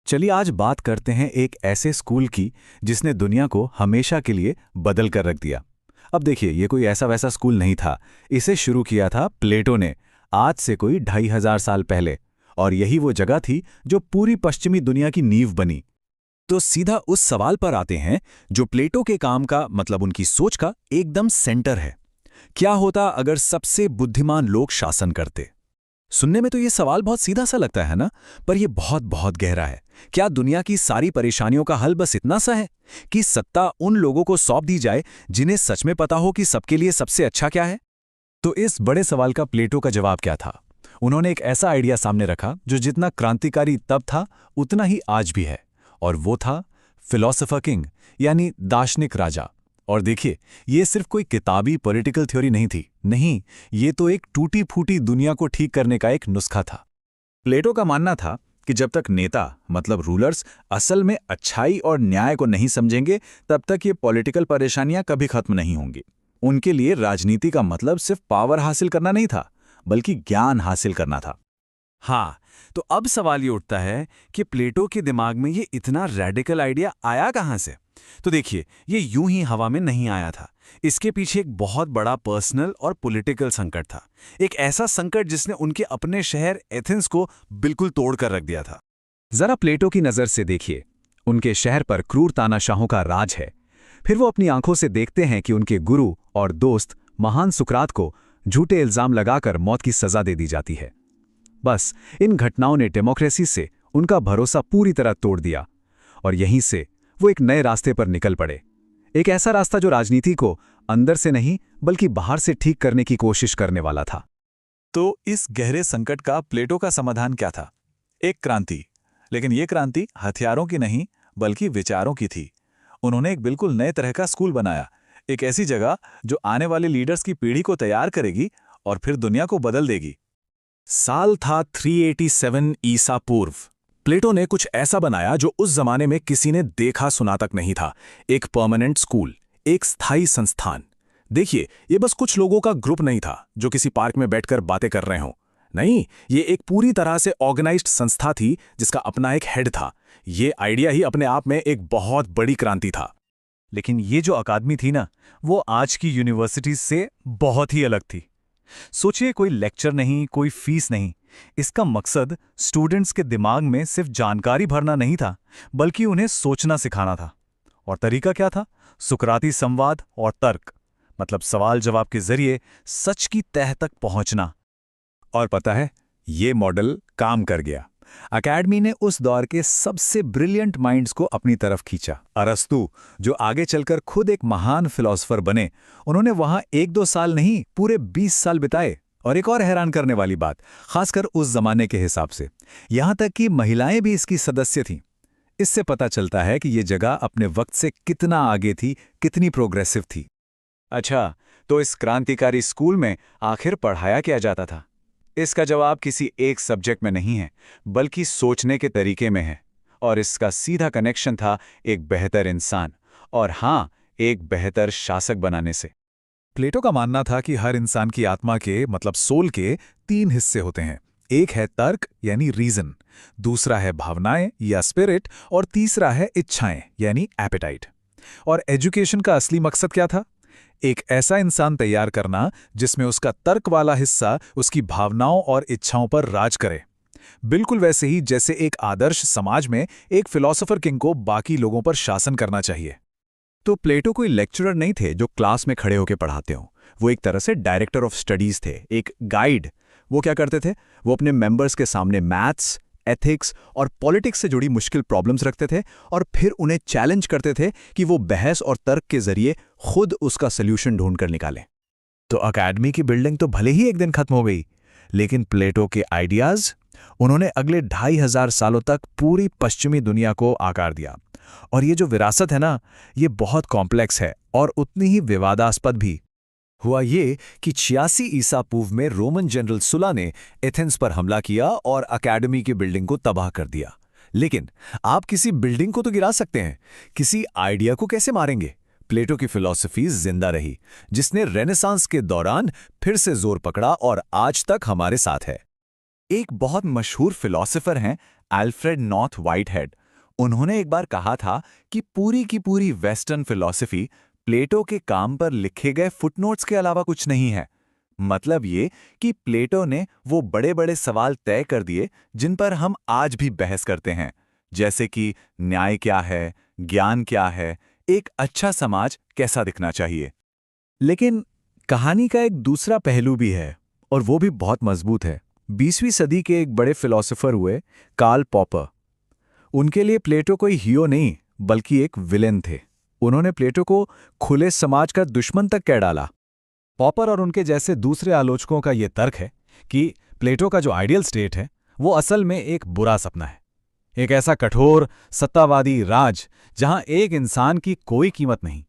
चलिए आज बात करते हैं एक ऐसे स्कूल की जिसने दुनिया को हमेशा के लिए बदल कर रख दिया। अब देखिए, ये कोई ऐसा वैसा स्कूल नहीं था। इसे शुरू किया था प्लेटो ने, आज से कोई 2500 साल पहले। और यही वो जगह थी जो पूरी पश्चिमी दुनिया की नींव बनी। तो सीधा उस सवाल पर आते हैं जो प्लेटो के काम का मतलब उनकी सोच का एकदम सेंटर है। क्या होता अगर सबसे बुद्धिमान लोग शासन करते? सुनने में तो ये सवाल बहुत सीधा सा लगता है ना, पर ये बहुत बहुत गहरा है। क्या दुनिया की सारी परेशानियों का हल बस इतना सा है कि सत्ता उन लोगों को सौंप दी जाए जिन्हें सच में पता हो कि सबके लिए सबसे अच्छा क्या है? तो इस बड़े सवाल का प्लेटो का जवाब क्या था? उन्होंने एक ऐसा आइडिया सामने रखा जो जितना क्रांतिकारी तब था उतना ही आज भी है, और वो था फिलोसोफर किंग, यानी दार्शनिक राजा। और देखिए, ये सिर्फ कोई किताबी पॉलिटिकल थ्योरी नहीं थी। नहीं, ये तो एक टूटी फूटी दुनिया को ठीक करने का एक नुस्खा था। प्लेटो का मानना था कि जब तक नेता मतलब रूलर्स असल में अच्छाई और न्याय को नहीं समझेंगे, तब तक ये पॉलिटिकल परेशानियां कभी खत्म नहीं होंगी। उनके लिए राजनीति का मतलब सिर्फ पावर हासिल करना नहीं था, बल्कि ज्ञान हासिल करना था। हाँ, तो अब सवाल ये उठता है कि प्लेटो के दिमाग में ये इतना रैडिकल आइडिया आया कहाँ से? तो देखिए, ये यूं ही हवा में नहीं आया था। इसके पीछे एक बहुत बड़ा पर्सनल और पॉलिटिकल संकट था। एक ऐसा संकट जिसने उनके अपने शहर एथेंस को बिल्कुल तोड़कर रख दिया था। जरा प्लेटो की नज़र से देखिए। उनके शहर पर क्रूर तानाशाहों का राज है। फिर वो अपनी आंखों से देखते हैं कि उनके गुरु और दोस्त महान सुकरात को झूठे इल्जाम लगाकर मौत की सजा दे दी जाती है। बस इन घटनाओं ने डेमोक्रेसी से उनका भरोसा पूरी तरह तोड़ दिया, और यहीं से वो एक नए रास्ते पर निकल पड़े। एक ऐसा रास्ता जो राजनीति को अंदर से नहीं बल्कि बाहर से ठीक करने की कोशिश करने वाला था। तो इस गहरे संकट का प्लेटो का समाधान क्या था? एक क्रांति। लेकिन ये क्रांति हथियारों की नहीं बल्कि विचारों की थी। उन्होंने एक बिल्कुल नए तरह का स्कूल बनाया, एक ऐसी जगह जो आने वाले लीडर्स की पीढ़ी को तैयार करेगी और फिर दुनिया को बदल देगी। साल था 387 ईसा पूर्व। प्लेटो ने कुछ ऐसा बनाया जो उस जमाने में किसी ने देखा सुना तक नहीं था। एक परमानेंट स्कूल, एक स्थायी संस्थान। देखिए, ये बस कुछ लोगों का ग्रुप नहीं था जो किसी पार्क में बैठकर बातें कर रहे हों। नहीं, ये एक पूरी तरह से ऑर्गेनाइज्ड संस्था थी जिसका अपना एक हेड था। ये आइडिया ही अपने आप में एक बहुत बड़ी क्रांति था। लेकिन ये जो अकादमी थी ना, वो आज की यूनिवर्सिटीज से बहुत ही अलग थी। सोचिए, कोई लेक्चर नहीं, कोई फीस नहीं। इसका मकसद स्टूडेंट्स के दिमाग में सिर्फ जानकारी भरना नहीं था, बल्कि उन्हें सोचना सिखाना था। और तरीका क्या था? सुकराती संवाद और तर्क, मतलब सवाल जवाब के जरिए सच की तह तक पहुंचना। और पता है, ये मॉडल काम कर गया। अकेडमी ने उस दौर के सबसे ब्रिलियंट माइंड्स को अपनी तरफ खींचा। अरस्तु, जो आगे चलकर खुद एक महान फिलोसोफर बने, उन्होंने वहां 1-2 साल नहीं, पूरे 20 साल बिताए। और एक और हैरान करने वाली बात, खासकर उस जमाने के हिसाब से, यहां तक कि महिलाएं भी इसकी सदस्य थीं। इससे पता चलता है कि ये जगह अपने वक्त से कितना आगे थी, कितनी प्रोग्रेसिव थी। अच्छा, तो इस क्रांतिकारी स्कूल में आखिर पढ़ाया क्या जाता था? इसका जवाब किसी एक सब्जेक्ट में नहीं है, बल्कि सोचने के तरीके में है। और इसका सीधा कनेक्शन था एक बेहतर इंसान, और हाँ, एक बेहतर शासक बनाने से। प्लेटो का मानना था कि हर इंसान की आत्मा के मतलब सोल के 3 हिस्से होते हैं। एक है तर्क यानी रीजन, दूसरा है भावनाएं या स्पिरिट, और तीसरा है इच्छाएं यानी एपेटाइट। और एजुकेशन का असली मकसद क्या था? एक ऐसा इंसान तैयार करना जिसमें उसका तर्क वाला हिस्सा उसकी भावनाओं और इच्छाओं पर राज करे। बिल्कुल वैसे ही जैसे एक आदर्श समाज में एक फिलोसोफर किंग को बाकी लोगों पर शासन करना चाहिए। तो प्लेटो कोई लेक्चरर नहीं थे जो क्लास में खड़े होकर पढ़ाते हों। वो एक तरह से डायरेक्टर ऑफ स्टडीज थे, एक गाइड। वो क्या करते थे? वो अपने मेंबर्स के सामने मैथ्स, एथिक्स और पॉलिटिक्स से जुड़ी मुश्किल प्रॉब्लम्स रखते थे, और फिर उन्हें चैलेंज करते थे कि वो बहस और तर्क के जरिए खुद उसका सल्यूशन ढूंढकर निकालें। तो अकेडमी की बिल्डिंग तो भले ही एक दिन खत्म हो गई, लेकिन प्लेटो के आइडियाज उन्होंने अगले 2500 सालों तक पूरी पश्चिमी दुनिया को आकार दिया। और ये जो विरासत है ना, ये बहुत कॉम्प्लेक्स है और उतनी ही विवादास्पद भी। हुआ ये कि 86 ईसा पूर्व में रोमन जनरल सुला ने एथेंस पर हमला किया और अकेडमी की बिल्डिंग को तबाह कर दिया। लेकिन आप किसी बिल्डिंग को तो गिरा सकते हैं, किसी आइडिया को कैसे मारेंगे? प्लेटो की फिलॉसफी जिंदा रही, जिसने रेनेसांस के दौरान फिर से जोर पकड़ा और आज तक हमारे साथ है। एक बहुत मशहूर फिलॉसफर हैं अल्फ्रेड नॉर्थ व्हाइटहेड। उन्होंने एक बार कहा था कि पूरी की पूरी वेस्टर्न फिलॉसफी प्लेटो के काम पर लिखे गए फुटनोट्स के अलावा कुछ नहीं है। मतलब ये कि प्लेटो ने वो बड़े बड़े सवाल तय कर दिए जिन पर हम आज भी बहस करते हैं, जैसे कि न्याय क्या है, ज्ञान क्या है, एक अच्छा समाज कैसा दिखना चाहिए। लेकिन कहानी का एक दूसरा पहलू भी है, और वो भी बहुत मजबूत है। 20वीं सदी के एक बड़े फिलोसोफर हुए कार्ल पॉपर। उनके लिए प्लेटो कोई हीरो नहीं बल्कि एक विलेन थे। उन्होंने प्लेटो को खुले समाज का दुश्मन तक कह डाला। पॉपर और उनके जैसे दूसरे आलोचकों का यह तर्क है कि प्लेटो का जो आइडियल स्टेट है वो असल में एक बुरा सपना है, एक ऐसा कठोर सत्तावादी राज जहां एक इंसान की कोई कीमत नहीं,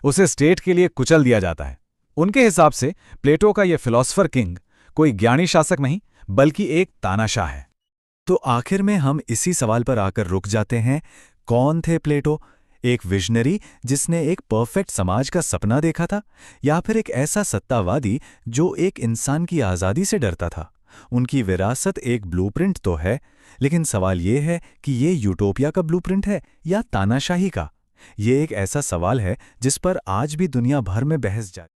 उसे स्टेट के लिए कुचल दिया जाता है। उनके हिसाब से प्लेटो का यह फिलॉसफर किंग कोई ज्ञानी शासक नहीं बल्कि एक तानाशाह है। तो आखिर में हम इसी सवाल पर आकर रुक जाते हैं, कौन थे प्लेटो? एक विजनरी जिसने एक परफेक्ट समाज का सपना देखा था, या फिर एक ऐसा सत्तावादी जो एक इंसान की आज़ादी से डरता था? उनकी विरासत एक ब्लूप्रिंट तो है, लेकिन सवाल ये है कि ये यूटोपिया का ब्लूप्रिंट है या तानाशाही का? ये एक ऐसा सवाल है जिस पर आज भी दुनिया भर में बहस जारी है।